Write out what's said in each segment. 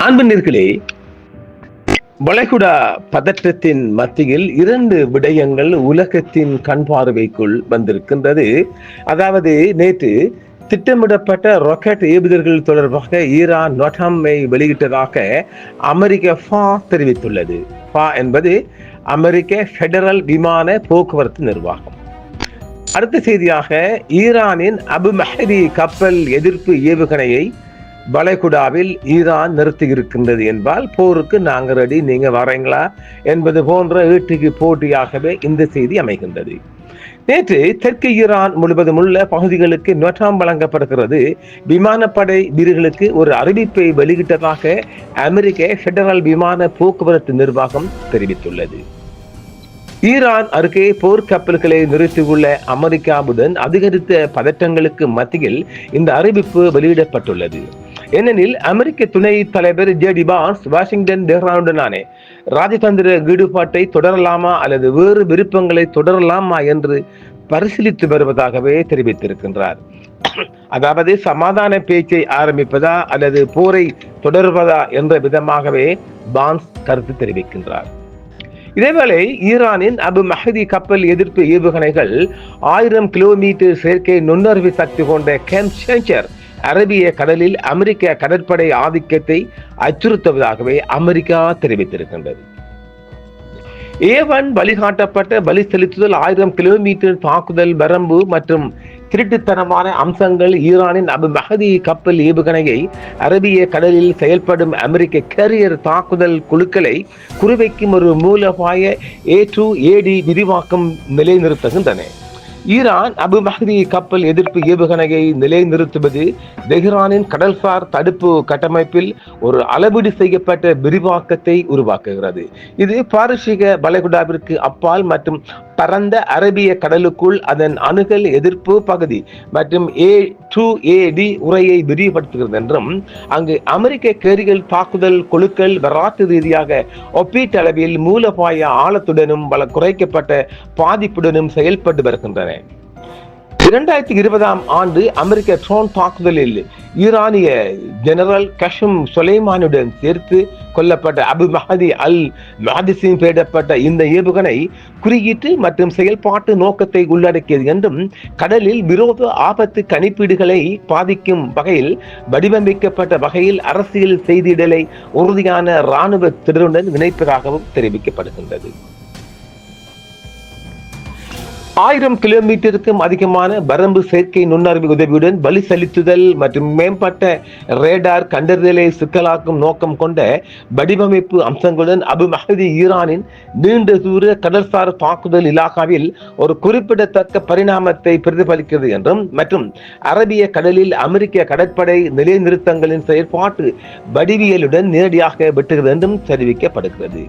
அன்பினர்களே, வளைகுடா பதற்றத்தின் மத்தியில் 2 விடயங்கள் உலகத்தின் கண் பார்வைக்குள் வந்திருக்கின்றது. அதாவது, நேற்று திட்டமிடப்பட்ட ராக்கெட் ஏவுதல்கள் தொடர்பாக ஈரான் நொட்டாமை வெளியிட்டதாக அமெரிக்க தெரிவித்துள்ளது. என்பது அமெரிக்க பெடரல் விமான போக்குவரத்து நிர்வாகம். அடுத்த செய்தியாக, ஈரானின் அபு மஹதி கப்பல் எதிர்ப்பு ஏவுகணையை வளைகுடாவில் ஈரான் நிறுத்தி இருக்கின்றது என்பால் போருக்கு நாங்கள் ரெடி, நீங்க வரீங்களா என்பது போன்ற ஈட்டுக்கு போட்டியாகவே இந்த செய்தி அமைகின்றது. நேற்று தெற்கு ஈரான் முழுவதும் உள்ள பகுதிகளுக்கு நொட்டாம் வழங்கப்படுகிறது. விமானப்படை வீரர்களுக்கு ஒரு அறிவிப்பை வெளியிட்டதாக அமெரிக்க பெடரல் விமான போக்குவரத்து நிர்வாகம் தெரிவித்துள்ளது. ஈரான் அருகே போர்க்கப்பல்களை நிறுத்தியுள்ள அமெரிக்காவுடன் அதிகரித்த பதற்றங்களுக்கு மத்தியில் இந்த அறிவிப்பு வெளியிடப்பட்டுள்ளது. ஏனெனில் அமெரிக்க துணை தலைவர் ஜே.டி. வான்ஸ் வாஷிங்டன் டெஹ்ரானுடனான ராஜதந்திர ஈடுபாட்டை தொடரலாமா அல்லது வேறு விருப்பங்களை தொடரலாமா என்று பரிசீலித்து வருவதாகவே தெரிவித்திருக்கின்றார். அதாவது, சமாதான பேச்சை ஆரம்பிப்பதா அல்லது போரை தொடர்வதா என்ற விதமாகவே வான்ஸ் கருத்து தெரிவிக்கின்றார். இதேவேளை ஈரானின் அபு மஹதி கப்பல் எதிர்ப்பு ஏவுகணைகள் 1000 கிலோமீட்டர் செயற்கை நுண்ணறிவு சக்தி கொண்ட கேம்சேஞ்சர் அரபிய கடலில் அமெரிக்க கடற்படை ஆதிக்கத்தை அச்சுறுத்துவதாகவே அமெரிக்கா தெரிவித்திருக்கின்றது. ஏவன் வழிகாட்டப்பட்ட பலி செலுத்துதல் 1000 கிலோமீட்டர் தாக்குதல் வரம்பு மற்றும் திருட்டுத்தனமான அம்சங்கள் ஈரானின் அபு மஹதி கப்பல் ஏவுகணையை அரபிய கடலில் செயல்படும் அமெரிக்க கேரியர் தாக்குதல் குழுக்களை குறிவைக்கும் ஒரு மூலோபாய A2AD விரிவாக்கம் நிலைநிறுத்துகின்றன. ஈரான் அபு மஹதி கப்பல் எதிர்ப்பு ஏவுகணையை நிலைநிறுத்துவது தெஹ்ரானின் கடல்சார் தடுப்பு கட்டமைப்பில் ஒரு அளவீடு செய்யப்பட்ட விரிவாக்கத்தை உருவாக்குகிறது. இது பாரசீக வளைகுடாவிற்கு அப்பால் மற்றும் பரந்த அரபிய கடலுக்குள் அதன் அணுகல் எதிர்ப்பு பகுதி மற்றும் A2AD உரையை விரிவுபடுத்துகிறது என்றும், அங்கு அமெரிக்க கேரியர் தாக்குதல் குழுக்கள் வரலாற்று ரீதியாக ஒப்பீட்டளவில் மூலோபாய ஆழத்துடனும் பல குறைக்கப்பட்ட பாதிப்புடனும் செயல்பட்டு வருகின்றன. 2020ஆம் ஆண்டு அமெரிக்க ட்ரோன் தாக்குதலில் ஈரானிய ஜெனரல் கஷம் சுலைமானுடன் சேர்த்து கொல்லப்பட்ட அபு மஹதி அல் மஹதிஸின் பெயரிடப்பட்ட இந்த ஏவுகணை குறியீட்டு மற்றும் செயல்பாட்டு நோக்கத்தை உள்ளடக்கியது என்றும், கடலில் விரோத ஆபத்து கணிப்பீடுகளை பாதிக்கும் வகையில் வடிவமைக்கப்பட்ட வகையில் அரசியல் செய்தியிடலை உறுதியான இராணுவ திறனுடன் இணைப்பதாகவும் தெரிவிக்கப்படுகின்றது. 1000 கிலோமீட்டருக்கும் அதிகமான வரம்பு செயற்கை நுண்ணறிவு உதவியுடன் பலி செலுத்துதல் மற்றும் மேம்பட்ட ரேடார் கண்டறிதலை சிக்கலாக்கும் நோக்கம் கொண்ட வடிவமைப்பு அம்சங்களுடன் அபு மஹதி ஈரானின் நீண்ட தூர கடல்சார் தாக்குதல் இலாகாவில் ஒரு குறிப்பிடத்தக்க பரிணாமத்தை பிரதிபலிக்கிறது என்றும், மற்றும் அரபிய கடலில் அமெரிக்க கடற்படை நிலைநிறுத்தங்களின் செயற்பாட்டு வடிவியலுடன் நேரடியாக வெட்டுகிறது என்றும் தெரிவிக்கப்படுகிறது.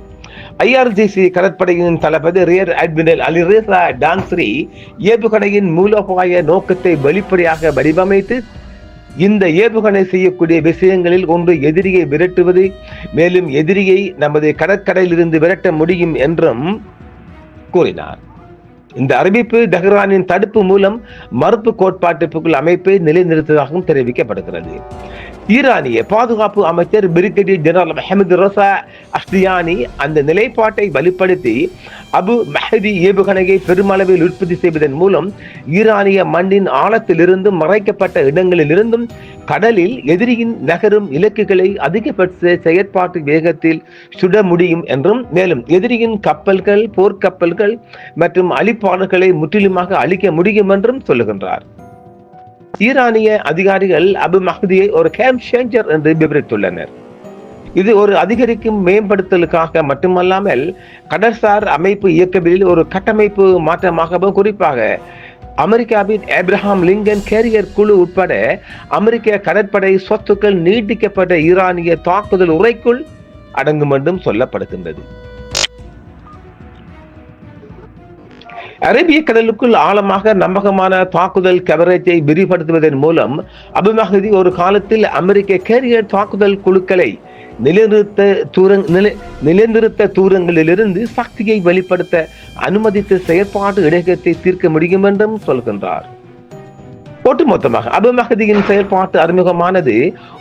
IRGC கடற்படையின் தளபதி ரியர் அட்மிரல் அலிரேசா டான்ஸ்ரி ஏவுகணையின் மூலோபாய நோக்கத்தை வெளிப்படையாக வடிவமைத்து இந்த ஏவுகணை செய்யக்கூடிய விஷயங்களில் ஒன்று எதிரியை விரட்டுவது, மேலும் எதிரியை நமது கடற்கரையிலிருந்து விரட்ட முடியும் என்றும் கூறினார். இந்த அறிவிப்பு தெஹ்ரானின் தடுப்பு மூலம் மறுப்பு கோட்பாட்டுக்குள் அமைப்பை நிலைநிறுத்துவதாகவும் தெரிவிக்கப்படுகிறது. ஈரானிய பாதுகாப்பு அமைச்சர் பிரிகேடியர் ஜெனரல் முஹம்மது ரஸா அஷ்தியானி அந்த நிலைப்பாட்டை வலுப்படுத்தி அபு மஹதி ஏவுகணையை பெருமளவில் உற்பத்தி செய்வதன் மூலம் ஈரானிய மண்ணின் ஆழத்திலிருந்தும் மறைக்கப்பட்ட இடங்களிலிருந்தும் கடலில் எதிரியின் நகரும் இலக்குகளை அதிகபட்ச செயற்பாட்டு வேகத்தில் சுட முடியும் என்றும், மேலும் எதிரியின் கப்பல்கள், போர்க்கப்பல்கள் மற்றும் அழிப்பாளர்களை முற்றிலுமாக அழிக்க முடியும் என்றும் சொல்லுகின்றார். ஈரானிய அதிகாரிகள் அபு மஹதியை ஒரு கேம்சேஞ்சர் என்று விவரித்துள்ளனர். இது ஒரு அதிகரிக்கும் மேம்படுத்தலுக்காக மட்டுமல்லாமல் கடற்சார் அமைப்பு இயக்கவியலில் ஒரு கட்டமைப்பு மாற்றமாகவும், குறிப்பாக அமெரிக்காவின் ஆப்ரஹாம் லிங்கன் கேரியர் குழு உட்பட அமெரிக்க கடற்படை சொத்துக்கள் நீட்டிக்கப்பட்ட ஈரானிய தாக்குதல் உரைக்குள் அடங்கும் என்றும் சொல்லப்படுகின்றது. அரேபிய கடலுக்குள் ஆழமாக நம்பகமான தாக்குதல் கவரேஜை விரிவுபடுத்துவதன் மூலம் அபு மஹதி ஒரு காலத்தில் அமெரிக்க கேரியர் தாக்குதல் குழுக்களை நிலைநிறுத்த தூரங்களிலிருந்து சக்தியை வெளிப்படுத்த அனுமதித்த செயற்பாட்டு இடையகத்தை தீர்க்க முடியும் என்றும் சொல்கின்றார். ஒட்டுமொத்தமாக அபு மஹதியின் செயல்பாட்டு அறிமுகமானது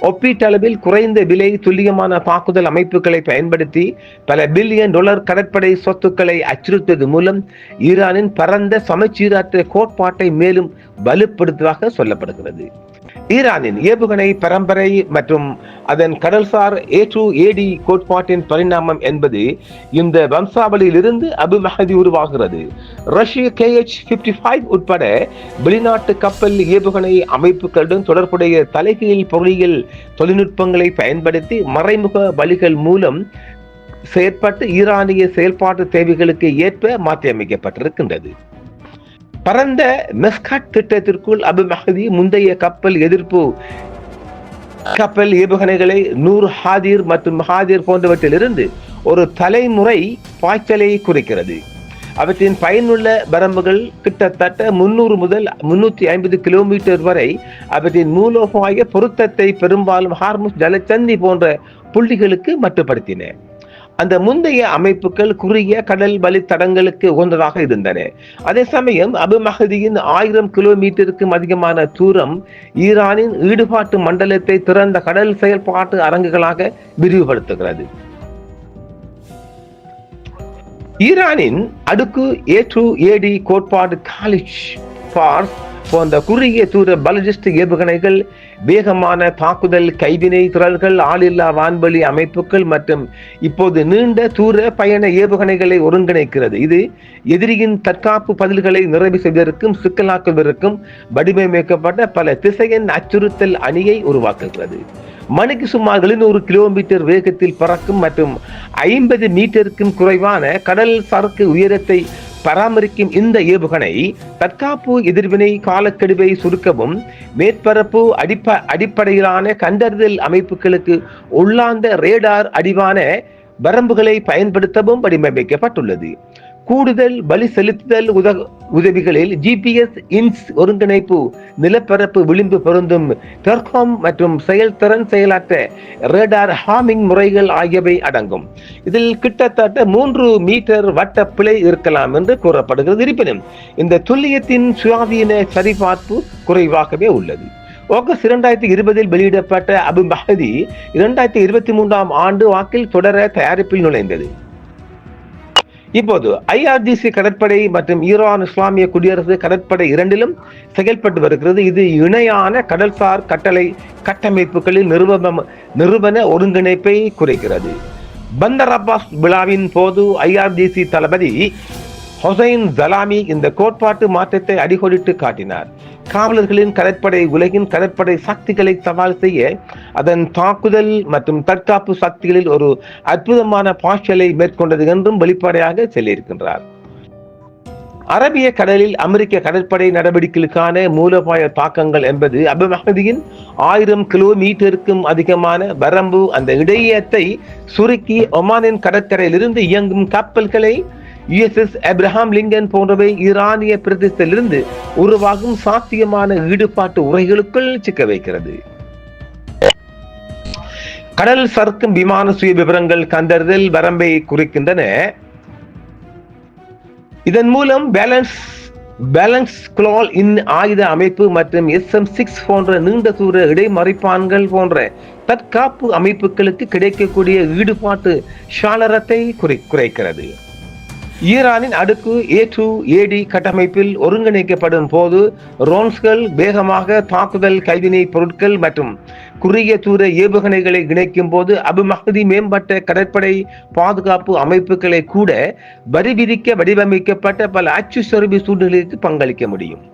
ஒப்பீட்டளவில் குறைந்த விலை துல்லியமான தாக்குதல் அமைப்புகளை பயன்படுத்தி பல பில்லியன் டாலர் கடற்படை சொத்துக்களை அச்சுறுத்துவது மூலம் ஈரானின் பரந்த சமச்சீரற்ற கோட்பாட்டை மேலும் வலுப்படுத்துவதாக சொல்லப்படுகிறது. ஈரானின் ஏவுகணை பரம்பரை மற்றும் அதன் கடல்சார் A2AD கோட்பாட்டின் பரிணாமம் என்பது இந்த வம்சாவளியிலிருந்து அபு மஹதி உருவாகிறது. ரஷ்ய KH-55 உட்பட வெளிநாட்டு கப்பல் ஏவுகணை அமைப்புகளுடன் தொடர்புடைய தலைகீழ் பொறியியல் தொழில்நுட்பங்களை பயன்படுத்தி மறைமுக வழிகள் மூலம் செயற்பட்டு ஈரானிய செயல்பாட்டு தேவைகளுக்கு ஏற்ப மாற்றியமைக்கப்பட்டிருக்கின்றது. பரந்த மெஸ்காட் திட்டத்திற்குள் அபு மஹதி முந்தைய கப்பல் எதிர்ப்பு கப்பல் ஏவுகணைகளை நூர் ஹாதிர் மற்றும் மஹாதிர் போன்றவற்றிலிருந்து ஒரு தலைமுறை பாய்ச்சலை குறிக்கிறது. அவற்றின் பயனுள்ள வரம்புகள் கிட்டத்தட்ட 300 முதல் 350 கிலோமீட்டர் வரை அவற்றின் மூலோபாய பொருத்தத்தை பெரும்பாலும் ஹார்முஸ் ஜலச்சந்தி போன்ற புள்ளிகளுக்கு மட்டுப்படுத்தின. அந்த முந்தைய அமைப்புகள் குறுகிய கடல் வழித்தடங்களுக்கு உகந்ததாக இருந்தன. அதே சமயம் அபு மஹதியின் 1000 கிலோமீட்டருக்கும் அதிகமான தூரம் ஈரானின் ஈடுபாட்டு மண்டலத்தை திறந்த கடல் செயல்பாட்டு அரங்குகளாக விரிவுபடுத்துகிறது. ஈரானின் அடுக்கு A2AD கோட்பாடு காலிச் பார்ஸ் போன்ற குறுகிய தூர பாலிஸ்டிக் ஏவுகணைகள், வேகமான தாக்குதல் கைவினை திறல்கள், ஆளில்லா வான்வெளி அமைப்புகள் மற்றும் இப்போது நீண்ட தூர பயண ஏவுகணைகளை ஒருங்கிணைக்கிறது. இது எதிரியின் தற்காப்பு பதில்களை நிறைவு செய்வதற்கும் சிக்கலாக்குவதற்கும் வடிவமைக்கப்பட்ட பல திசையன் அச்சுறுத்தல் அணியை உருவாக்குகிறது. மணிக்கு சுமார் 700 கிலோமீட்டர் வேகத்தில் பறக்கும் மற்றும் 50 மீட்டருக்கும் குறைவான கடல் சரக்கு உயரத்தை பராமரிக்கும் இந்த ஏவுகணை தற்காப்பு எதிர்வினை காலக்கெடுவை சுருக்கவும் மேற்பரப்பு அடிப்படையிலான கண்டறிதல் அமைப்புகளுக்கு உள்ளார்ந்த ரேடார் அடிவான வரம்புகளை பயன்படுத்தவும் வடிவமைக்கப்பட்டுள்ளது. கூடுதல் வலி செலுத்துதல் உதவிகளில் GPS இன்ஸ் ஒருங்கிணைப்பு, நிலப்பரப்பு விளிம்பு பொருந்தும் டெர்காம் மற்றும் செயல்திறன் செயலாற்ற ரேடார் ஹாமிங் முறைகள் ஆகியவை அடங்கும். இதில் கிட்டத்தட்ட 3 மீட்டர் வட்ட பிழை இருக்கலாம் என்று கூறப்படுகிறது. இருப்பினும் இந்த துல்லியத்தின் சுயாதீன சரிபார்ப்பு குறைவாகவே உள்ளது. ஆகஸ்ட் 2020 வெளியிடப்பட்ட அபு மஹதி 2023 ஆண்டு வாக்கில் தொடர தயாரிப்பில் நுழைந்தது. இப்போது IRGC கடற்படை மற்றும் ஈரான் இஸ்லாமிய குடியரசு கடற்படை இரண்டிலும் செயல்பட்டு வருகிறது. இது இணையான கடல்சார் கட்டமைப்புகளில் நிறுவன ஒருங்கிணைப்பை குறைக்கிறது. பந்தர் அப்பாஸ் விழாவின் போது IRGC தளபதி ஹொசைன் ஜலாமி இந்த கோட்பாட்டு மாற்றத்தை அடிக்கோடிட்டு காட்டினார். காவலர்களின் கடற்படை உலகின் கடற்படை சக்திகளை சவால் செய்ய அதன் தாக்குதல் மற்றும் தற்காப்பு சக்திகளில் ஒரு அற்புதமான பாய்ச்சலை மேற்கொண்டது என்றும் வெளிப்படையாக சொல்லியிருக்கின்றார். அரபிய கடலில் அமெரிக்க கடற்படை நடவடிக்கைகளுக்கான மூலோபாய தாக்கங்கள் என்பது அபு மஹதியின் 1000 கிலோமீட்டருக்கும் அதிகமான வரம்பு அந்த இடையத்தை சுருக்கி ஒமானின் கடற்கரையிலிருந்து இயங்கும் கப்பல்களை USS அப்ரஹாம் லிங்கன் போன்றவை ஈரானிய பிரதேசத்திலிருந்து உருவாகும் சாத்தியமான ஈடுபாட்டு உரைகளுக்குள் சிக்க வைக்கிறது. கடல் சறுக்கும் விமான சுய விவரங்கள் கண்டறிதல் வரம்பை குறிக்கின்றன. இதன் மூலம் பேலன்ஸ் கிளால் இன் ஆயுத அமைப்பு மற்றும் SM-6 போன்ற நீண்ட தூர இடைமறிப்பான்கள் போன்ற தற்காப்பு அமைப்புகளுக்கு கிடைக்கக்கூடிய ஈடுபாட்டு சாளரத்தை குறைக்கிறது. ஈரானின் அடுக்கு A2AD கட்டமைப்பில் ஒருங்கிணைக்கப்படும் போது ரோன்ஸ்கள் வேகமாக தாக்குதல் கைவினை பொருட்கள் மற்றும் குறுகிய தூர ஏவுகணைகளை இணைக்கும் போது அபு மஹதி மேம்பட்ட கடற்படை பாதுகாப்பு அமைப்புகளை கூட வரி விதிக்க வடிவமைக்கப்பட்ட பல அச்சு சொருபி சூழ்நிலைக்கு பங்களிக்க முடியும்.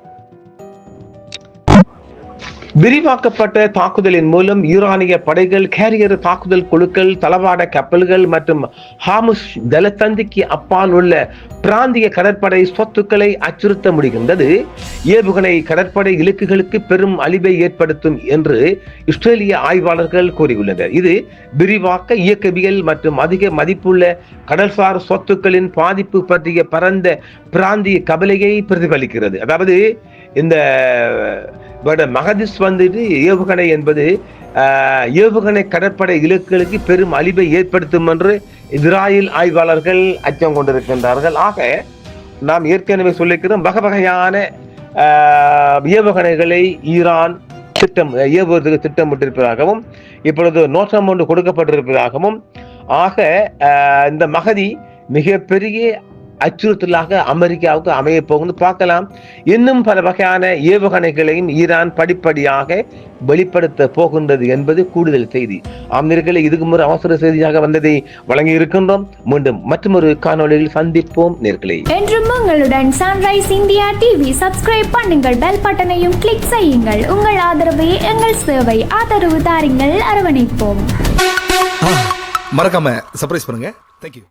விரிவாக்கப்பட்ட தாக்குதலின் மூலம் ஈரானிய படைகள், கேரியர் தாக்குதல் குழுக்கள், தளவாட கப்பல்கள் மற்றும் ஹார்முஸ் ஜலசந்திக்கு அப்பால் உள்ள பிராந்திய கடற்படை சொத்துக்களை அச்சுறுத்த முடிகின்றது. ஏவுகணை கடற்படை இலக்குகளுக்கு பெரும் அழிவை ஏற்படுத்தும் என்று இஸ்ரேலிய ஆய்வாளர்கள் கூறியுள்ளனர். இது விரிவாக்க இயக்கவியல் மற்றும் அதிக மதிப்புள்ள கடல்சார் சொத்துக்களின் பாதிப்பு பற்றிய பரந்த பிராந்திய கவலையை பிரதிபலிக்கிறது. அதாவது இந்த மகதிஸ் வந்துட்டு ஏவுகணை என்பது ஏவுகணை கடற்படை இலக்குகளுக்கு பெரும் அழிவை ஏற்படுத்தும் என்று இஸ்ராயல் ஆய்வாளர்கள் அச்சம் கொண்டிருக்கின்றார்கள். ஆக நாம் ஏற்கனவே சொல்லிக்கிறோம், வகை வகையான ஏவுகணைகளை ஈரான் ஏவுவதற்கு திட்டமிட்டிருப்பதாகவும் இப்பொழுது நோட்டம் ஒன்று கொடுக்கப்பட்டிருப்பதாகவும் ஆக இந்த மகதி மிகப்பெரிய அச்சுறுத்தலாக அமெரிக்காவுக்கு அமைய போகுது பார்க்கலாம். இன்னும் பல வகையான ஏவுகணைகளையும் ஈரான் படிப்படியாக வெளிப்படுத்த போகின்றது என்பது கூடுதல் செய்தி. அமெரிக்காவில் இதுக்கு முறை அவசர செய்தியாக வந்ததை வழங்கி இருக்கின்றோம். மீண்டும் மற்றொரு காணொளியில் சந்திப்போம் நேர்களே. என்றும் உங்களுடன் சன்ரைஸ் இந்தியா டிவி சப்ஸ்கிரைப் பண்ணுங்கள், பெல் பட்டனையும் கிளிக் செய்யுங்கள். உங்கள் ஆதரவே எங்கள் சேவை. ஆதரவு தாருங்கள், அரவணைப்போம். மறக்காம சர்ப்ரைஸ் பண்ணுங்க. தேங்க்யூ.